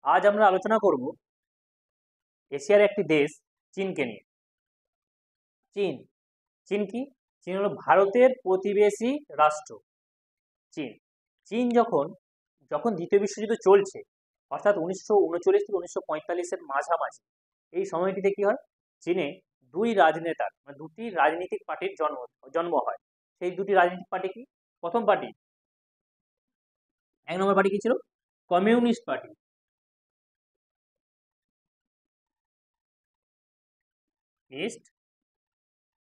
আজ আমরা আলোচনা করব এশিয়ার একটি দেশ চীনকে নিয়ে। চীন চীন কি? চীন হলো ভারতের প্রতিবেশী রাষ্ট্র। চীন চীন যখন যখন দ্বিতীয় বিশ্বযুদ্ধ চলছে, অর্থাৎ 1939 থেকে 1945-এর মাঝামাঝি, এই সময়টিতে কি হয়, চীনে দুটি রাজনৈতিক পার্টির জন্ম হয়। সেই দুটি রাজনৈতিক পার্টি কি? প্রথম পার্টি, 1 নম্বর পার্টি কি ছিল? Communist party. ইস্ট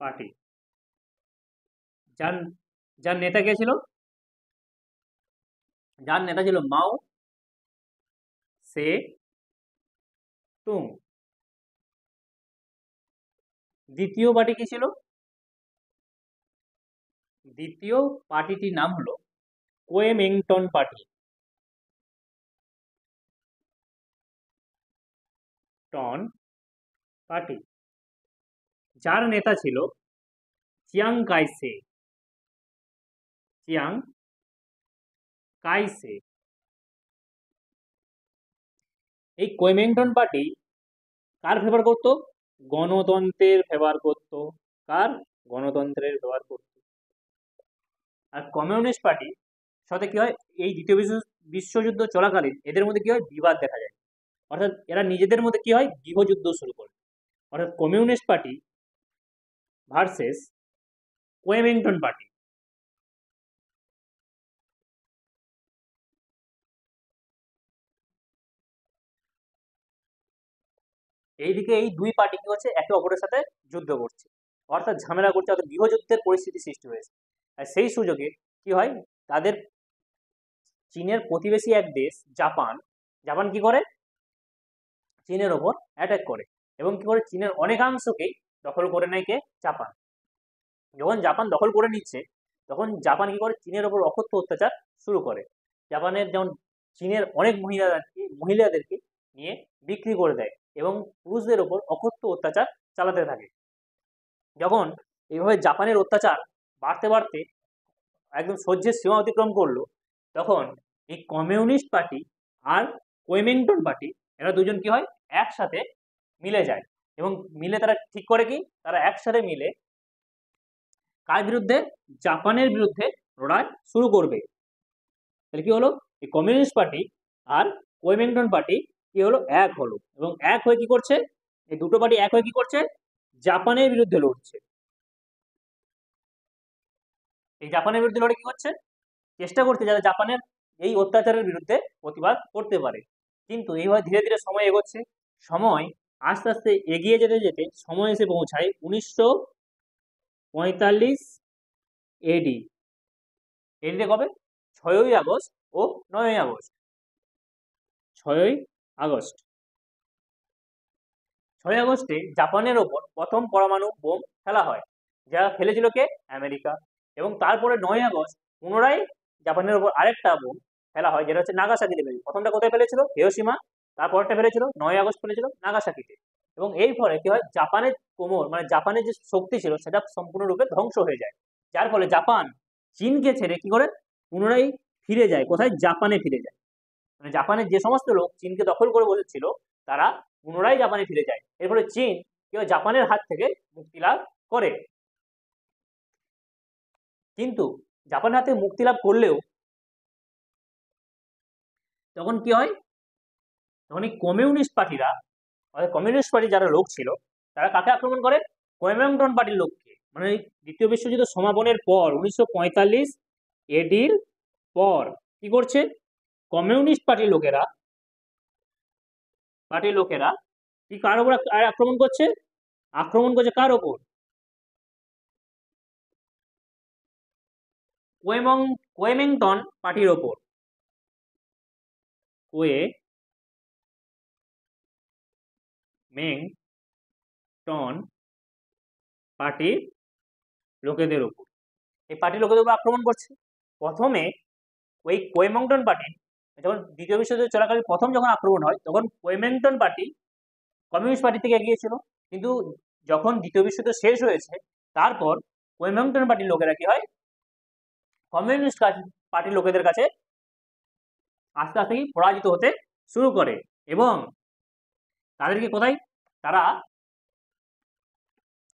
পার্টি, যার যার নেতা কে ছিল? যার নেতা ছিল মাও সে তুং। দ্বিতীয় পার্টি কি ছিল? দ্বিতীয় পার্টিটির নাম হলো কুওমিন্টাং পার্টি। টন পার্টি, যার নেতা ছিল চিয়াং কাইসে। চিয়াং কাইসে। এই কুওমিন্টাং পার্টি কার ফেভার করতো? গণতন্ত্রের ফেভার করতো। কার? গণতন্ত্রের ফেভার করতো। আর কমিউনিস্ট পার্টি সাথে কি হয়, এই দ্বিতীয় বিশ্বযুদ্ধ চলাকালীন এদের মধ্যে কি হয়, বিবাদ দেখা যায়। অর্থাৎ এরা নিজেদের মধ্যে কি হয়, গৃহযুদ্ধ শুরু করে। অর্থাৎ communist party versus Kuomintang party. এইদিকে এই দুই পার্টি কি হচ্ছে, একে অপরের সাথে যুদ্ধ করছে, অর্থাৎ ঝামেলা করছে, অর্থাৎ গৃহযুদ্ধের পরিস্থিতি সৃষ্টি হয়েছে। আর সেই সুযোগে কি হয়, তাদের চীনের প্রতিবেশী এক দেশ জাপান, জাপান কি করে, চীনের ওপর অ্যাটাক করে এবং কি করে, চীনের অনেকাংশকেই দখল করে নেয় কে? জাপান। যখন জাপান দখল করে নিচ্ছে, তখন জাপান কি করে, চীনের ওপর অকথ্য অত্যাচার শুরু করে। জাপানের যেমন চীনের অনেক মহিলাদেরকে নিয়ে বিক্রি করে দেয় এবং পুরুষদের ওপর অকথ্য অত্যাচার চালাতে থাকে। যখন এইভাবে জাপানের অত্যাচার বাড়তে বাড়তে একদম সহ্যের সীমা অতিক্রম করলো, তখন এই কমিউনিস্ট পার্টি আর কুওমিন্টাং পার্টি, এরা দুজন কি হয়, একসাথে মিলে যায় এবং মিলে তারা ঠিক করে কি, তারা একসাথে মিলে কার বিরুদ্ধে? জাপানের বিরুদ্ধে লড়াই শুরু করবে। তাহলে কি হলো, এই কমিউনিস্ট পার্টি আর কুওমিন্টাং পার্টি কি হলো, এক হলো এবং এক হয়ে কি করছে, এই দুটো পার্টি এক হয়ে কি করছে, জাপানের বিরুদ্ধে লড়ছে। এই জাপানের বিরুদ্ধে লড়ে কি করছে, চেষ্টা করছে যাতে জাপানের এই অত্যাচারের বিরুদ্ধে প্রতিবাদ করতে পারে। কিন্তু এইভাবে ধীরে ধীরে সময় এগোচ্ছে, সময় আস্তে আস্তে এগিয়ে যেতে যেতে সময় এসে পৌঁছায় 1945 এডি। এডিতে কবে? 6ই আগস্ট ও 9ই আগস্ট। 6ই আগস্ট 6ই আগস্টে জাপানের ওপর প্রথম পরমাণু বোম ফেলা হয়, যা ফেলেছিল কে? আমেরিকা। এবং তারপরে 9ই আগস্ট পুনরায় জাপানের ওপর আরেকটা বোম ফেলা হয়, যেটা হচ্ছে নাগাসাকিতে ফেলেছিল। প্রথমটা কোথায় ফেলেছিল? হিরোশিমা। তারপরটা ফেলেছিল 9ই আগস্ট ফেলেছিল নাগাসাকিতে। এবং এই ফলে কি হয়, জাপানের কোমর মানে জাপানের যে শক্তি ছিল সেটা সম্পূর্ণরূপে ধ্বংস হয়ে যায়। যার ফলে জাপান চীনকে ছেড়ে কি করে, পুনরায় ফিরে যায় কোথায়? জাপানে ফিরে যায়। মানে জাপানের যে সমস্ত লোক চীনকে দখল করে বসেছিল, তারা পুনরায় জাপানে ফিরে যায়। এর ফলে চীন কি হয়, জাপানের হাত থেকে মুক্তি লাভ করে। কিন্তু জাপানের হাতে মুক্তি লাভ করলেও তখন কি হয়, তখন এই কমিউনিস্ট পার্টিরা, অর্থাৎ কমিউনিস্ট পার্টির যারা লোক ছিল, তারা কাকে আক্রমণ করে? কুওমিন্টাং পার্টির লোককে। মানে দ্বিতীয় বিশ্বযুদ্ধ সমাপনের পর 1945 এডির পর কি করছে, কমিউনিস্ট পার্টির লোকেরা কি কার ওপর আক্রমণ করছে? আক্রমণ করছে কার ওপর? কুওমিন্টাং পার্টির ওপর। কুওমিন্টাং পার্টির লোকেদের উপর, এই পার্টির লোকেদের উপর আক্রমণ করছে। প্রথমে ওই কুওমিন্টাং পার্টি, যখন দ্বিতীয় বিশ্বযুদ্ধ চলাকালীন প্রথম যখন আক্রমণ হয়, তখন কুওমিন্টাং পার্টি কমিউনিস্ট পার্টি থেকে এগিয়েছিল। কিন্তু যখন দ্বিতীয় বিশ্বযুদ্ধ শেষ হয়েছে, তারপর কুওমিন্টাং পার্টির লোকেরা কি হয়, কমিউনিস্ট পার্টির লোকেদের কাছে আস্তে আস্তে পরাজিত হতে শুরু করে। এবং তাদেরকে তারা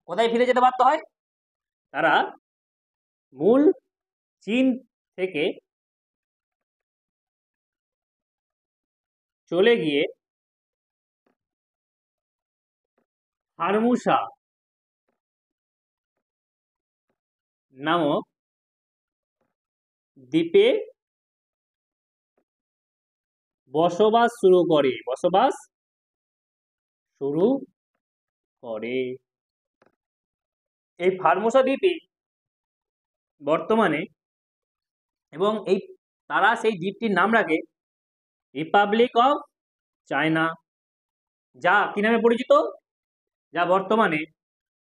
কোথায় ফিরে যেতে বাধ্য হয়? তারা মূল চীন থেকে চলে গিয়ে ফর্মোসা নামক দ্বীপে বসবাস শুরু করে। এই ফর্মোসা দ্বীপে বর্তমানে এবং তারা সেই দ্বীপটির নাম রাখে রিপাবলিক অফ চায়না, যা কি নামে পরিচিত? যা বর্তমানে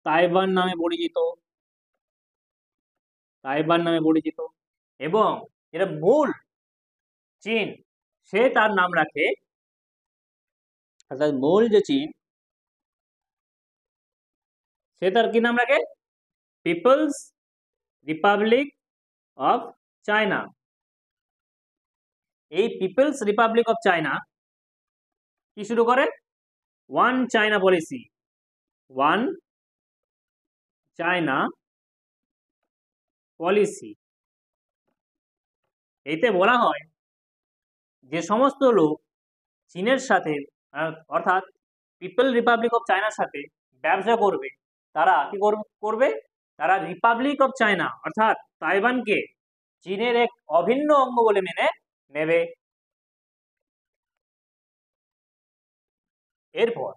তাইওয়ান নামে পরিচিত। এবং এটা মূল চীন, সে তার নাম রাখে, অর্থাৎ মূল যে চীন সে তার কি নাম রাখে? People's Republic of China. এই পিপলস রিপাবলিক অফ চায়না কি শুরু করে? One China policy. One China policy. এতে বলা হয় যে সমস্ত লোক চীনের সাথে অর্থাৎ পিপল রিপাবলিক অফ চায়নার সাথে ব্যবসা করবে, তারা কি করবে? তারা রিপাবলিক অফ চায়না অর্থাৎ তাইওয়ানকে চীনের এক অভিন্ন অঙ্গ বলে মেনে নেবে। এরপর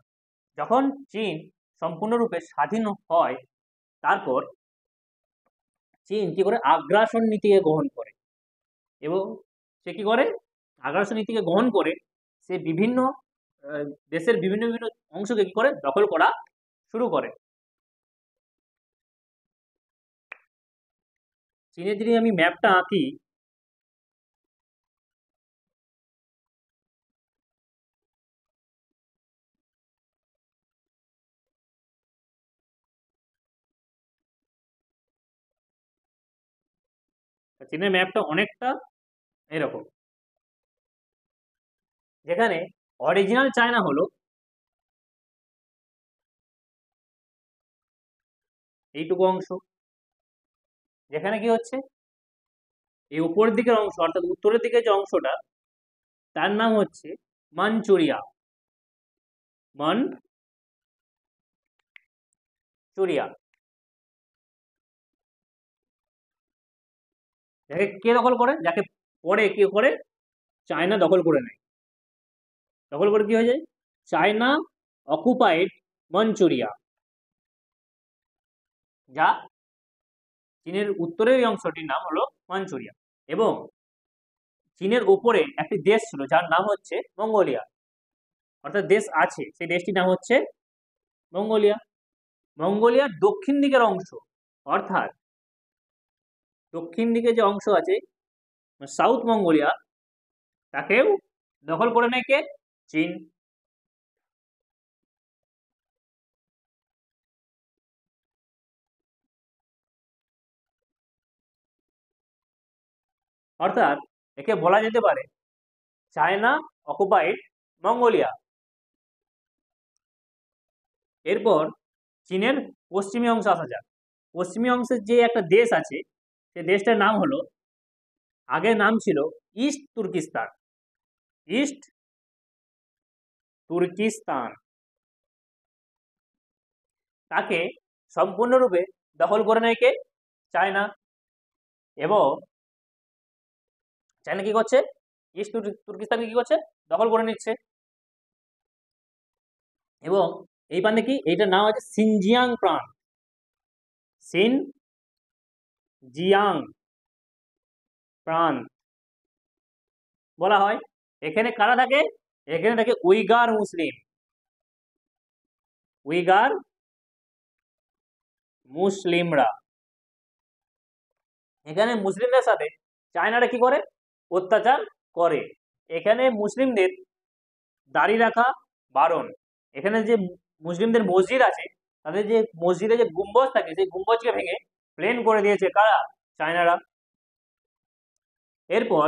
যখন চীন সম্পূর্ণরূপে স্বাধীন হয়, তারপর চীন কি করে? আগ্রাসন নীতিকে গ্রহণ করে। এবং সে কি করে? আগ্রাসন নীতিকে গ্রহণ করে সে বিভিন্ন দেশের বিভিন্ন অংশকে কি করে? দখল করা শুরু করে। চীনের যদি আমি ম্যাপটা আঁকি, চীনের ম্যাপটা অনেকটা এরকম, যেখানে অরিজিনাল চায়না হলো এইটুকু অংশ, যেখানে কি হচ্ছে? এই উপরের দিকের অংশ অর্থাৎ উত্তরের দিকে যে অংশটা, তার নাম হচ্ছে মানচুরিয়া। যাকে কে দখল করে? যাকে পরে কি করে? চায়না দখল করে নেয়। দখল করে কি হয়ে যায়? চায়না অকুপাইড মানচুরিয়া, যা চীনের উত্তরের অংশটির নাম হলো মানচুরিয়া। এবং চীনের উপরে একটি দেশ ছিল যার নাম হচ্ছে মঙ্গোলিয়া, অর্থাৎ দেশ আছে, সেই দেশটির নাম হচ্ছে মঙ্গোলিয়া। মঙ্গোলিয়ার দক্ষিণ দিকের অংশ অর্থাৎ দক্ষিণ দিকে যে অংশ আছে সাউথ মঙ্গোলিয়া, তাকেও দখল করে নেয় কে? চীন। অর্থাৎ একে বলা যেতে পারে চায়না অকুপাইড মঙ্গোলিয়া। এরপর চীনের পশ্চিমী অংশ আসা যাক। পশ্চিমী অংশের যে একটা দেশ আছে, সে দেশটার নাম হলো, আগের নাম ছিল ইস্ট তুর্কিস্তান। তাকে সম্পূর্ণরূপে দখল করে নেয় কে? চায়না। এবং চায়না কি করছে? ইস্ট তুর্কিস্তানকে কি করছে? দখল করে নিচ্ছে। এবং এই প্রান্তে কি? এইটার নাম আছে সিনজিয়াং প্রান্ত বলা হয়। এখানে কারা থাকে? এখানে থাকে উইগার মুসলিমরা। এখানে মুসলিমদের সাথে চায়নারা কি করে? অত্যাচার করে। এখানে মুসলিমদের দাড়ি রাখা বারণ। এখানে যে মুসলিমদের মসজিদ আছে, তাদের যে মসজিদে যে গুম্বজ থাকে, সেই গুম্বজকে ভেঙে প্লেন করে দিয়েছে কারা? চায়নারা। এরপর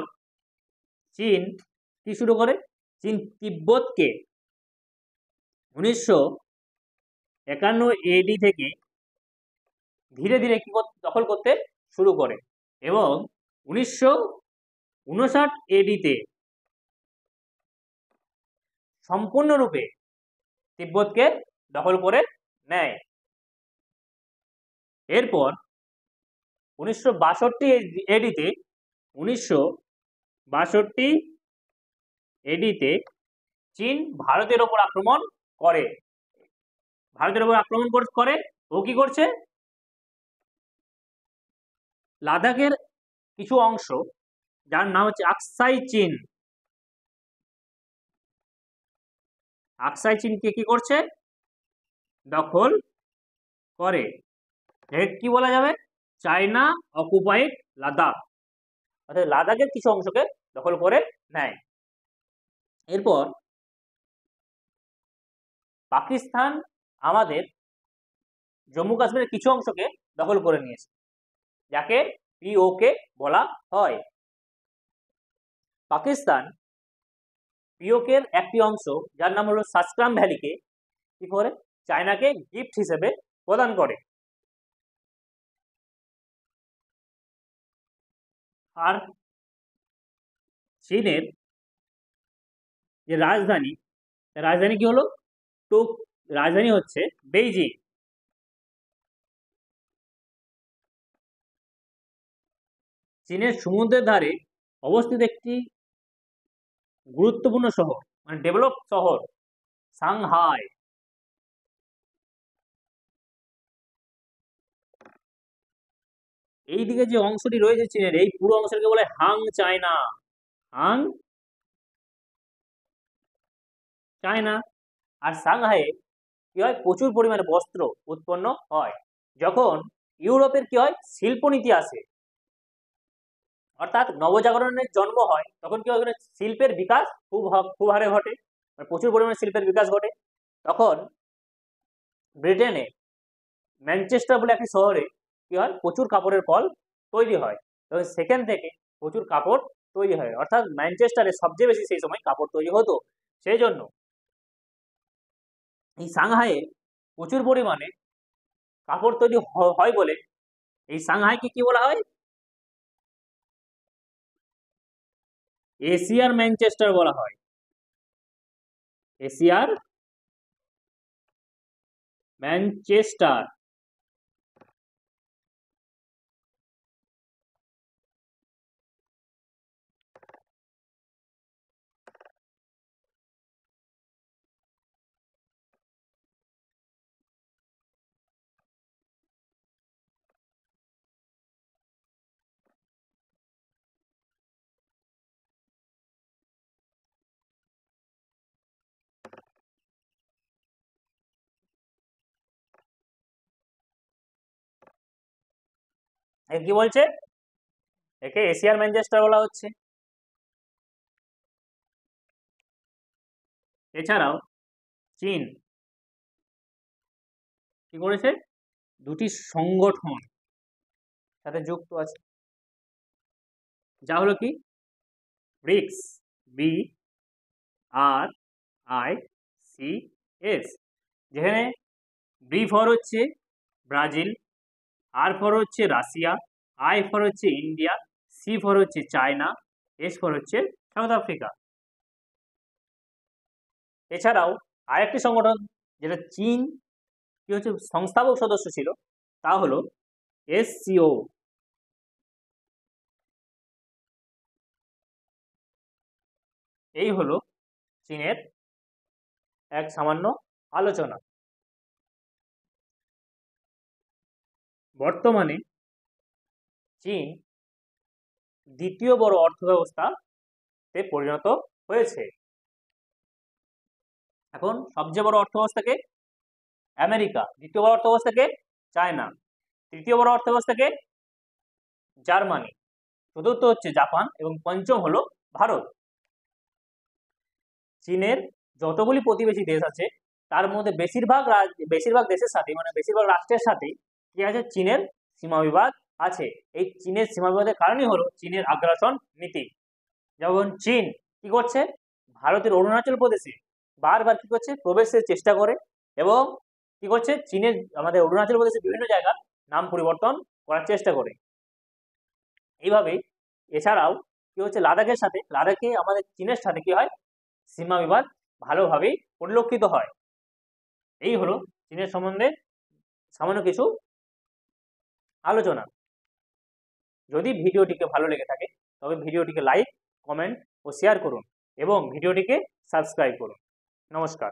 চীন কি শুরু করে? চীন তিব্বতকে 1951 AD থেকে ধীরে ধীরে দখল করতে শুরু করে এবং 1959 AD-তে সম্পূর্ণরূপে তিব্বতকে দখল করে নেয়। এরপর 1962 AD-তে চীন ভারতের ওপর আক্রমণ করে। ও কি করছে, লাদাখের কিছু অংশ যার নাম হচ্ছে আকসাই চীনকে কি করছে, দখল করে। কি বলা যাবে, চায়না অকুপাইড লাদাখ, অর্থাৎ লাদাখের কিছু অংশকে দখল করে নেয়। এরপর পাকিস্তান আমাদের জম্মু কাশ্মীরের কিছু অংশকে দখল করে নিয়েছে, যাকে পিওকে বলা হয়। পাকিস্তান পিওকের একটি অংশ যার নাম হলো সাসক্রাম ভ্যালিকে কি করে, চায়নাকে গিফট হিসেবে প্রদান করে। আর চীনের যে রাজধানী কি হলো, রাজধানী হচ্ছে বেইজিং। চীনের সমুদ্রের ধারে অবস্থিত একটি গুরুত্বপূর্ণ শহর, মানে ডেভেলপ শহর, সাংহাই। এইদিকে যে অংশটি রয়েছে চীনের, এই পুরো অংশকে বলে হাং চায়না। আর সাংহাইয়ে কি হয়, প্রচুর পরিমাণে বস্ত্র উৎপন্ন হয়। যখন ইউরোপের কি হয়, শিল্পনীতি আসে, অর্থাৎ নবজাগরণের জন্ম হয়, তখন কি হয়, শিল্পের বিকাশ খুব হারে ঘটে, প্রচুর পরিমাণে শিল্পের বিকাশ ঘটে। তখন ব্রিটেনে ম্যানচেস্টার বলে একটি শহরে কি হয়, প্রচুর কাপড়ের কল তৈরি হয়, এবং সেখান থেকে প্রচুর কাপড় তৈরি হয়, অর্থাৎ ম্যানচেস্টারে সবচেয়ে বেশি সেই সময় কাপড় তৈরি হতো। সেই জন্য এই সাংহাইয়ে প্রচুর পরিমাণে কাপড় তৈরি হয় বলে এই সাংহাইকে কি বলা হয়, এশিয়ার ম্যানচেস্টার বলা হয়। এশিয়ার ম্যানচেস্টার। কি বলছে, একে এশিয়ার ম্যানচেস্টার বলা হচ্ছে। এছাড়াও চীন কি করেছে, দুটি সংগঠন সাথে যুক্ত আছে, যা হলো কি ব্রিক্স, BRICS, যেখানে বি ফর হচ্ছে ব্রাজিল, আর ফর হচ্ছে রাশিয়া, আই ফর হচ্ছে ইন্ডিয়া, সি ফর হচ্ছে চায়না, এস ফর হচ্ছে সাউথ আফ্রিকা। এছাড়াও আরেকটি সংগঠন যেটা চীন কি হচ্ছে সংস্থাপক সদস্য ছিল, তা হলো SCO। এই হলো চীনের এক সামান্য আলোচনা। বর্তমানে চীন দ্বিতীয় বড় অর্থব্যবস্থাতে পরিণত হয়েছে। এখন সবচেয়ে বড় অর্থব্যবস্থাকে আমেরিকা, দ্বিতীয় বড় অর্থব্যবস্থাকে চায়না, তৃতীয় বড় অর্থব্যবস্থাকে জার্মানি, চতুর্থ হচ্ছে জাপান এবং পঞ্চম হলো ভারত। চীনের যতগুলি প্রতিবেশী দেশ আছে তার মধ্যে বেশিরভাগ দেশের সাথে, মানে বেশিরভাগ রাষ্ট্রের সাথে কি আছে, চীনের সীমা বিবাদ আছে। এই চীনের সীমা বিবাদের কারণই হলো চীনের আগ্রাসন নীতি। যখন চীন কি করছে, ভারতের অরুণাচল প্রদেশে বারবার কি করছে, প্রবেশের চেষ্টা করে এবং কি করছে, চীনের আমাদের অরুণাচল প্রদেশের বিভিন্ন জায়গার নাম পরিবর্তন করার চেষ্টা করে। এইভাবে এছাড়াও কি হচ্ছে, লাদাখের সাথে, লাদাখে আমাদের চীনের সাথে কি হয়, সীমা বিবাদ ভালোভাবেই পরিলক্ষিত হয়। এই হলো চীনের সম্বন্ধে সামান্য কিছু আলোচনা। যদি ভিডিওটিকে ভালো লেগে থাকে তবে ভিডিওটিকে লাইক, কমেন্ট ও শেয়ার করুন এবং ভিডিওটিকে সাবস্ক্রাইব করুন। নমস্কার।